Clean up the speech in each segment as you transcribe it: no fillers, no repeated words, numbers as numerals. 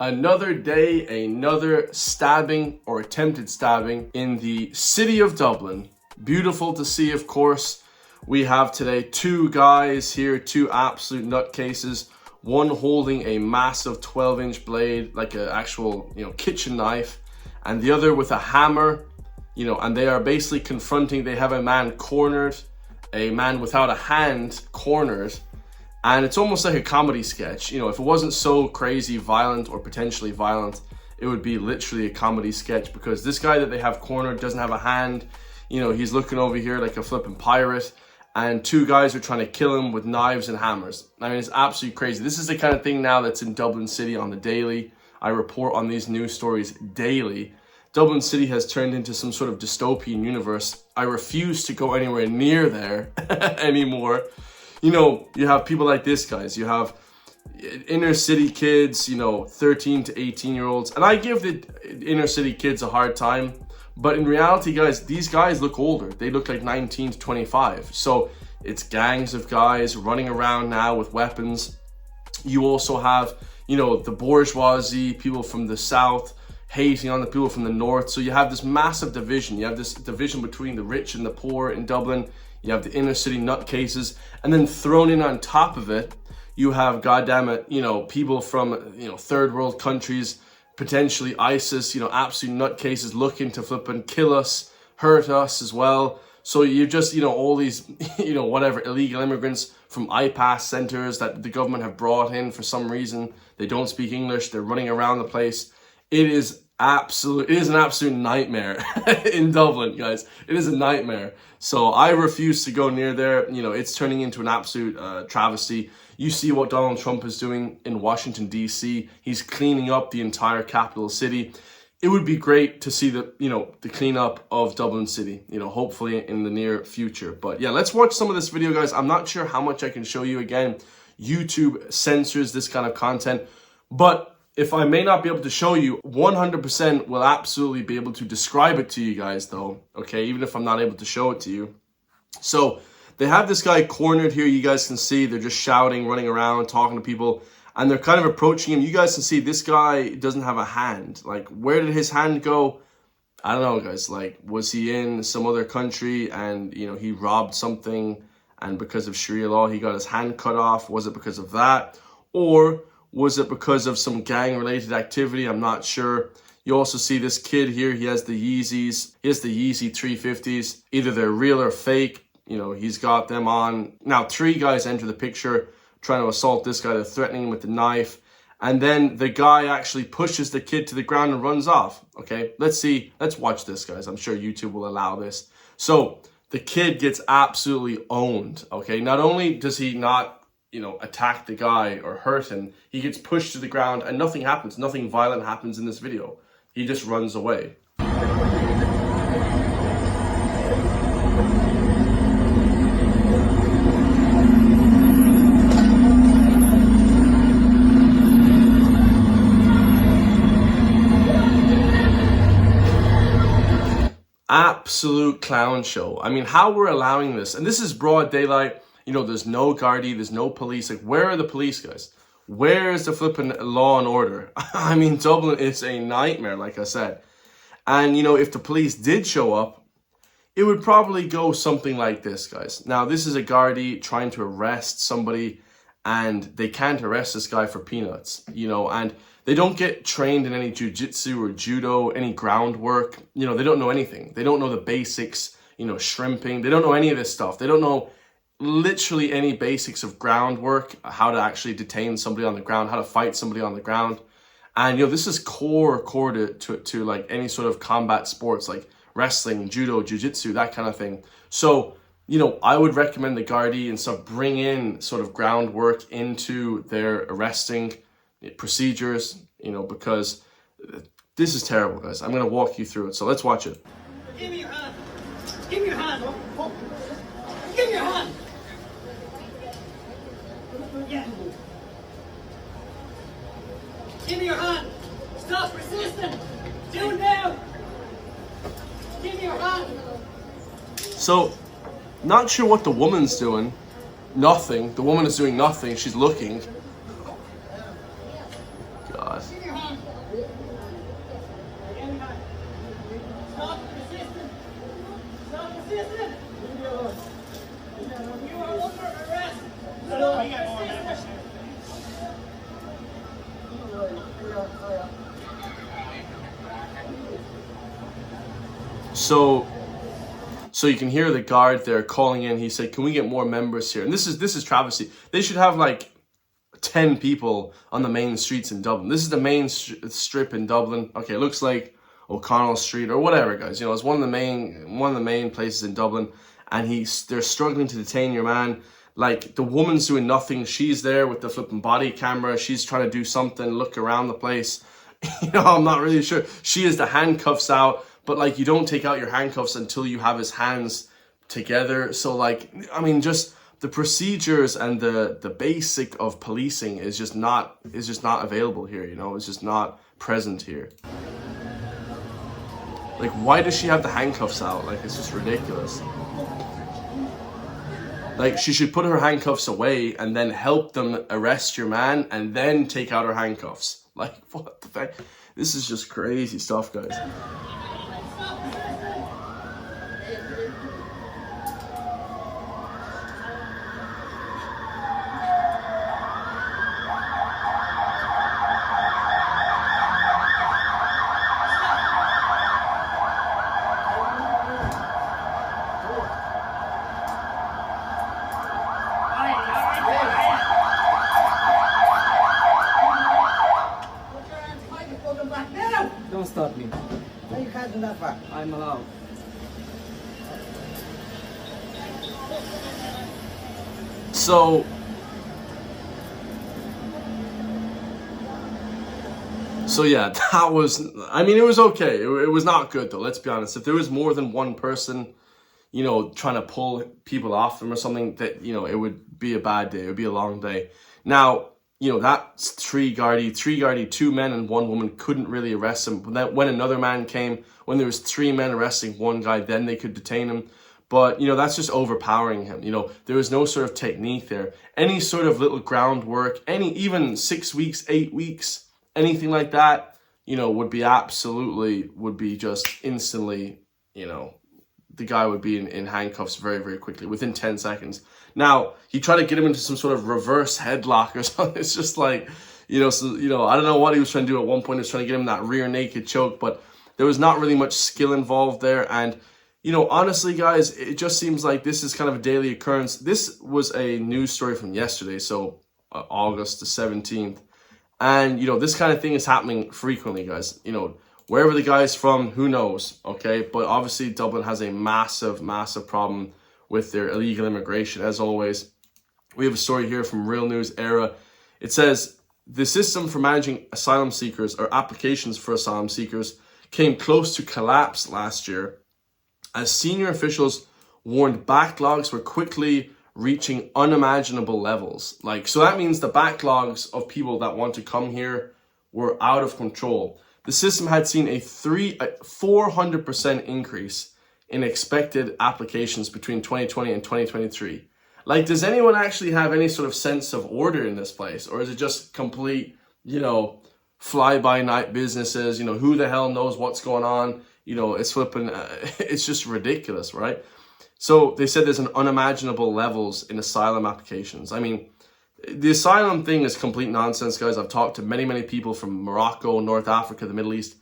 Another day, another stabbing or attempted stabbing in the city of Dublin. Beautiful to see, of course. We have today two guys here, two absolute nutcases. One holding a massive 12-inch blade, like an actual, kitchen knife, and the other with a hammer, and they are basically confronting. They have a man cornered, a man without a hand cornered. And it's almost like a comedy sketch. If it wasn't so crazy violent or potentially violent, it would be literally a comedy sketch, because this guy that they have cornered doesn't have a hand. He's looking over here like a flipping pirate, and two guys are trying to kill him with knives and hammers. I mean, it's absolutely crazy. This is the kind of thing now that's in Dublin City on the daily. I report on these news stories daily. Dublin City has turned into some sort of dystopian universe. I refuse to go anywhere near there anymore. You have people like this, guys. You have inner city kids, 13 to 18-year-olds. And I give the inner city kids a hard time. But in reality, guys, these guys look older. They look like 19 to 25. So it's gangs of guys running around now with weapons. You also have, the bourgeoisie, people from the south hating on the people from the north. So you have this massive division. You have this division between the rich and the poor in Dublin. You have the inner city nutcases, and then thrown in on top of it, you have, goddammit, people from, third world countries, potentially ISIS, absolute nutcases looking to flip and kill us, hurt us as well. So you just, all these, whatever, illegal immigrants from IPAS centers that the government have brought in for some reason. They don't speak English. They're running around the place. It is an absolute nightmare in Dublin, guys. It is a nightmare. So I refuse to go near there. It's turning into an absolute travesty. You see what Donald Trump is doing in Washington, D.C. He's cleaning up the entire capital city. It would be great to see the cleanup of Dublin City, hopefully in the near future. But yeah, let's watch some of this video, guys. I'm not sure how much I can show you. Again, YouTube censors this kind of content, but if I may not be able to show you, 100% will absolutely be able to describe it to you guys though, okay? Even if I'm not able to show it to you. So they have this guy cornered here. You guys can see they're just shouting, running around, talking to people, and they're kind of approaching him. You guys can see this guy doesn't have a hand. Like, where did his hand go? I don't know, guys. Like, was he in some other country and, he robbed something, and because of Sharia law, he got his hand cut off? Was it because of that? Or was it because of some gang-related activity? I'm not sure. You also see this kid here. He has the Yeezys. He has the Yeezy 350s. Either they're real or fake. He's got them on. Now, three guys enter the picture trying to assault this guy. They're threatening him with the knife. And then the guy actually pushes the kid to the ground and runs off. Okay, let's see. Let's watch this, guys. I'm sure YouTube will allow this. So the kid gets absolutely owned. Okay, not only does he not attack the guy or hurt him, he gets pushed to the ground and nothing happens. Nothing violent happens in this video. He just runs away. Absolute clown show. I mean, how we're allowing this, and this is broad daylight. There's no Gardaí, there's no police. Like, where are the police, guys? Where is the flipping law and order? I mean, Dublin is a nightmare, like I said. And, if the police did show up, it would probably go something like this, guys. Now, this is a Gardaí trying to arrest somebody, and they can't arrest this guy for peanuts, and they don't get trained in any jiu-jitsu or judo, any groundwork. They don't know anything. They don't know the basics, shrimping. They don't know any of this stuff. They don't know literally any basics of groundwork, how to actually detain somebody on the ground, how to fight somebody on the ground. And this is core to like any sort of combat sports, like wrestling, judo, jiu-jitsu, that kind of thing. So I would recommend the Gardaí and stuff bring in sort of groundwork into their arresting procedures, because this is terrible, guys. I'm going to walk you through it, so let's watch it. Give me your hand. Give me your hand. Give me your hand. Yeah. Give me your hand. Stop resisting. Do it now. Give me your hand. So, not sure what the woman's doing. Nothing. The woman is doing nothing. She's looking. God. Give me your hand. Again, hand. Stop resisting. Stop resisting. You are under arrest. Stop resisting. So you can hear the guard there calling in. He said, "Can we get more members here?" And this is travesty. They should have like 10 people on the main streets in Dublin. This is the main strip in Dublin. Okay, it looks like O'Connell Street or whatever, guys. You know, it's one of the main places in Dublin, and they're struggling to detain your man. Like, the woman's doing nothing. She's there with the flipping body camera. She's trying to do something, look around the place. You know, I'm not really sure. She has the handcuffs out, but like, you don't take out your handcuffs until you have his hands together. So like, I mean, just the procedures and the basic of policing is just not available here. You know, it's just not present here. Like, why does she have the handcuffs out? Like, it's just ridiculous. Like, she should put her handcuffs away and then help them arrest your man and then take out her handcuffs. Like, what the fuck? This is just crazy stuff, guys. Don't stop me. No, you can't do that back. I'm allowed. So yeah, that was, I mean, it was okay. It was not good though, let's be honest. If there was more than one person, you know, trying to pull people off them or something, that, you know, it would be a bad day. It would be a long day. Now, you know, that's three Gardaí, 2 men and 1 woman couldn't really arrest him. When another man came, when there was 3 men arresting 1 guy, then they could detain him. But, you know, that's just overpowering him. You know, there was no sort of technique there. Any sort of little groundwork, even 6 weeks, 8 weeks, anything like that, you know, would be just instantly, you know, the guy would be in handcuffs very, very quickly, within 10 seconds. Now, he tried to get him into some sort of reverse headlock or something. It's just like, you know, so, you know, I don't know what he was trying to do at one point. He was trying to get him that rear naked choke, but there was not really much skill involved there. And, you know, honestly, guys, it just seems like this is kind of a daily occurrence. This was a news story from yesterday, so August the 17th. And, you know, this kind of thing is happening frequently, guys. You know, wherever the guy's from, who knows, okay? But obviously, Dublin has a massive, massive problem with their illegal immigration, as always. We have a story here from Real News Era. It says, the system for managing asylum seekers or applications for asylum seekers came close to collapse last year as senior officials warned backlogs were quickly reaching unimaginable levels. Like, so that means the backlogs of people that want to come here were out of control. The system had seen a 400% increase in expected applications between 2020 and 2023. Like, does anyone actually have any sort of sense of order in this place? Or is it just complete, you know, fly-by-night businesses? You know, who the hell knows what's going on? You know, it's flipping, it's just ridiculous, right? So they said there's an unimaginable levels in asylum applications. I mean, the asylum thing is complete nonsense, guys. I've talked to many, many people from Morocco, North Africa, the Middle East.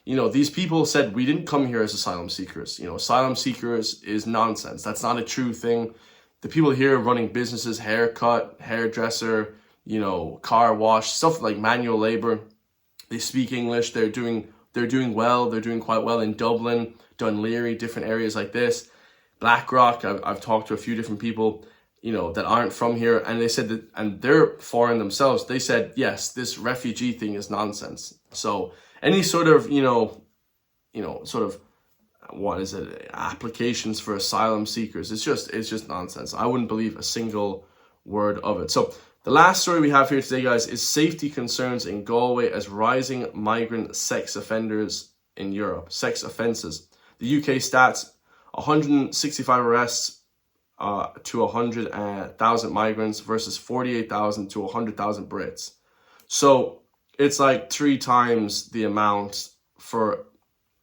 You know, these people said, we didn't come here as asylum seekers. You know, asylum seekers is nonsense. That's not a true thing. The people here running businesses, haircut, hairdresser, you know, car wash, stuff like manual labor. They speak English. They're doing well. They're doing quite well in Dublin, Dunleary, different areas like this. Blackrock, I've talked to a few different people, you know, that aren't from here. And they said that, and they're foreign themselves. They said, yes, this refugee thing is nonsense. So any sort of, you know, sort of, what is it, applications for asylum seekers, it's just nonsense. I wouldn't believe a single word of it. So the last story we have here today, guys, is safety concerns in Galway as rising migrant sex offenders in Europe, sex offences. The UK stats, 165 arrests to 100,000 migrants versus 48,000 to 100,000 Brits. So it's like 3 times the amount for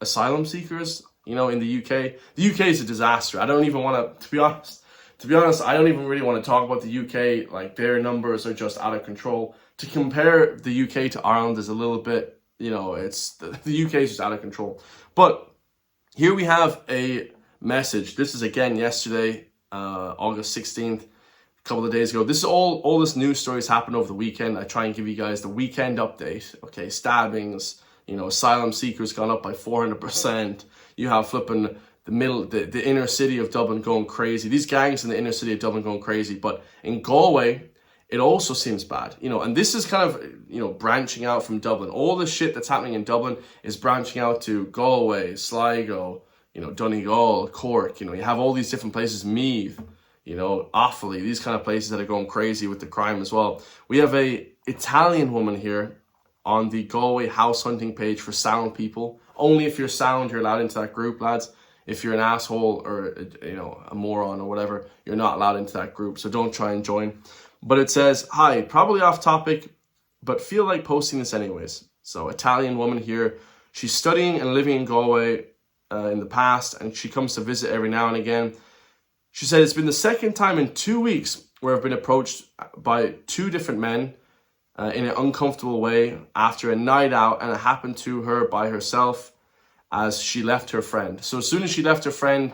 asylum seekers, you know, in the UK. The UK is a disaster. I don't even want to be honest, I don't even really want to talk about the UK. Like, their numbers are just out of control. To compare the UK to Ireland is a little bit, you know, it's the UK is just out of control. But here we have a message. This is again yesterday, August 16th, a couple of days ago. This is all this news stories happened over the weekend. I try and give you guys the weekend update. Okay, stabbings, you know, asylum seekers gone up by 400%. You have flipping the inner city of Dublin going crazy. These gangs in the inner city of Dublin going crazy. But in Galway, it also seems bad, you know, and this is kind of, you know, branching out from Dublin. All the shit that's happening in Dublin is branching out to Galway, Sligo, you know, Donegal, Cork. You know, you have all these different places, Meath, you know, Offaly, these kind of places that are going crazy with the crime as well. We have a Italian woman here on the Galway house hunting page for sound people. Only if you're sound, you're allowed into that group, lads. If you're an asshole or, you know, a moron or whatever, you're not allowed into that group. So don't try and join. But it says, hi, probably off topic, but feel like posting this anyways. So Italian woman here, she's studying and living in Galway in the past, and she comes to visit every now and again. She said, it's been the second time in 2 weeks where I've been approached by 2 different men in an uncomfortable way after a night out, and it happened to her by herself as she left her friend. So as soon as she left her friend,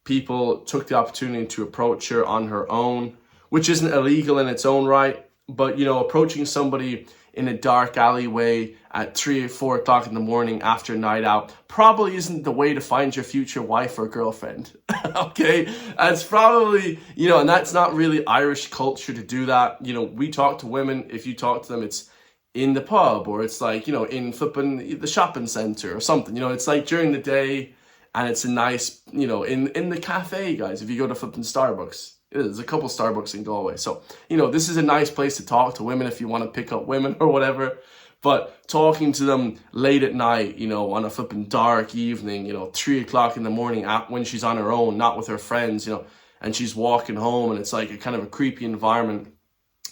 people took the opportunity to approach her on her own, which isn't illegal in its own right. But, you know, approaching somebody in a dark alleyway at 3 or 4 o'clock in the morning after a night out probably isn't the way to find your future wife or girlfriend. Okay? It's probably, you know, and that's not really Irish culture to do that. You know, we talk to women, if you talk to them, it's in the pub, or it's like, you know, in flipping the shopping center or something. You know, it's like during the day, and it's a nice, you know, in the cafe, guys. If you go to flipping Starbucks, there's a couple Starbucks in Galway. So, you know, this is a nice place to talk to women if you want to pick up women or whatever. But talking to them late at night, you know, on a flipping dark evening, you know, 3 o'clock in the morning when she's on her own, not with her friends, you know, and she's walking home, and it's like a kind of a creepy environment,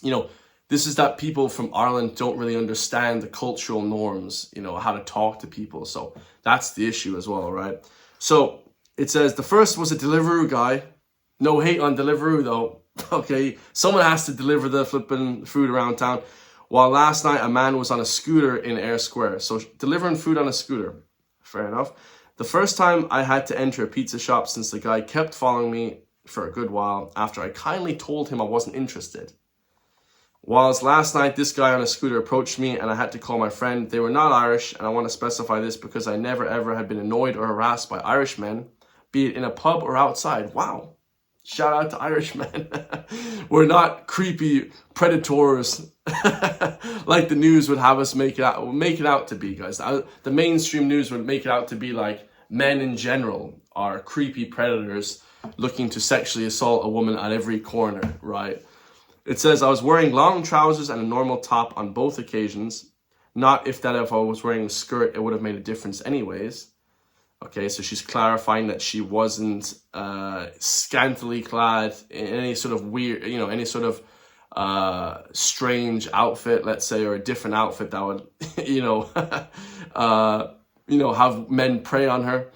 you know. This is that people from Ireland don't really understand the cultural norms, you know, how to talk to people. So that's the issue as well, right? So it says the first was a Deliveroo guy. No hate on Deliveroo though. Okay, someone has to deliver the flipping food around town. While last night a man was on a scooter in Ayr Square. So delivering food on a scooter. Fair enough. The first time I had to enter a pizza shop since the guy kept following me for a good while after I kindly told him I wasn't interested. Whilst last night, this guy on a scooter approached me and I had to call my friend. They were not Irish, and I want to specify this because I never ever had been annoyed or harassed by Irish men, be it in a pub or outside. Wow. Shout out to Irish men. We're not creepy predators like the news would have us make it out to be, guys. The mainstream news would make it out to be like men in general are creepy predators looking to sexually assault a woman at every corner, right? It says, I was wearing long trousers and a normal top on both occasions. Not if I was wearing a skirt, it would have made a difference anyways. Okay, so she's clarifying that she wasn't scantily clad in any sort of weird, you know, any sort of strange outfit, let's say, or a different outfit that would, you know, have men prey on her.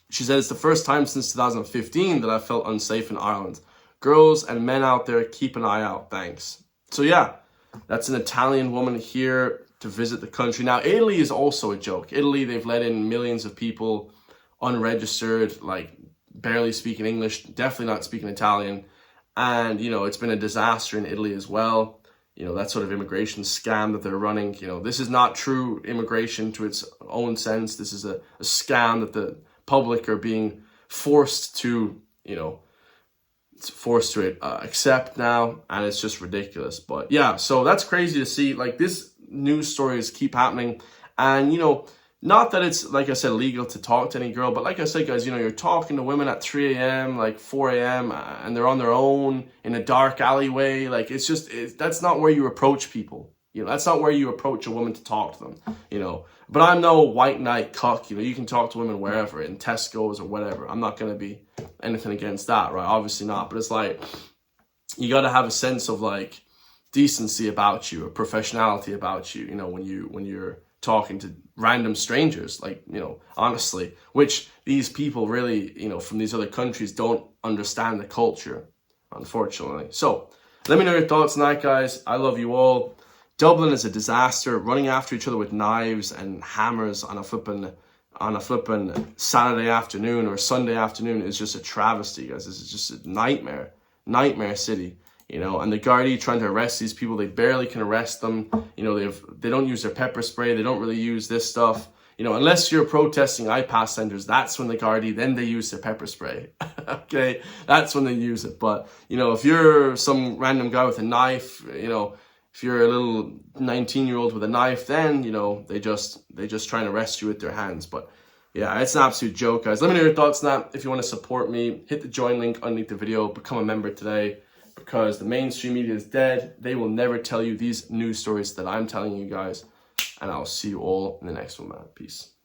She said, it's the first time since 2015 that I felt unsafe in Ireland. Girls and men out there, keep an eye out. Thanks. So yeah, that's an Italian woman here to visit the country. Now, Italy is also a joke. Italy, they've let in millions of people unregistered, like barely speaking English, definitely not speaking Italian. And, you know, it's been a disaster in Italy as well. You know, that sort of immigration scam that they're running. You know, this is not true immigration to its own sense. This is a scam that the public are being forced to, you know, accept now, and it's just ridiculous. But yeah, so that's crazy to see. Like, this news stories keep happening, and you know, not that it's, like I said, legal to talk to any girl, but like I said, guys, you know, you're talking to women at 3 a.m., like 4 a.m., and they're on their own in a dark alleyway. Like, it's just, that's not where you approach people. You know, that's not where you approach a woman to talk to them, you know. But I'm no white knight cuck, you know. You can talk to women wherever, in Tesco's or whatever. I'm not going to be anything against that, right? Obviously not. But it's like, you got to have a sense of, like, decency about you, a professionality about you, you know, when you're talking to random strangers, like, you know, honestly, which these people really, you know, from these other countries don't understand the culture, unfortunately. So let me know your thoughts on that, guys. I love you all. Dublin is a disaster. Running after each other with knives and hammers on a flippin' Saturday afternoon or Sunday afternoon is just a travesty, guys. This is just a nightmare city, you know. And the Gardaí trying to arrest these people, they barely can arrest them. You know, they don't use their pepper spray. They don't really use this stuff, you know, unless you're protesting iPass centers. That's when the Gardaí, then they use their pepper spray. Okay, that's when they use it. But, you know, if you're some random guy with a knife, you know, if you're a little 19-year-old with a knife, then, you know, they just try and arrest you with their hands. But yeah, it's an absolute joke, guys. Let me know your thoughts on that. If you want to support me, hit the join link underneath the video. Become a member today, because the mainstream media is dead. They will never tell you these news stories that I'm telling you guys. And I'll see you all in the next one, man. Peace.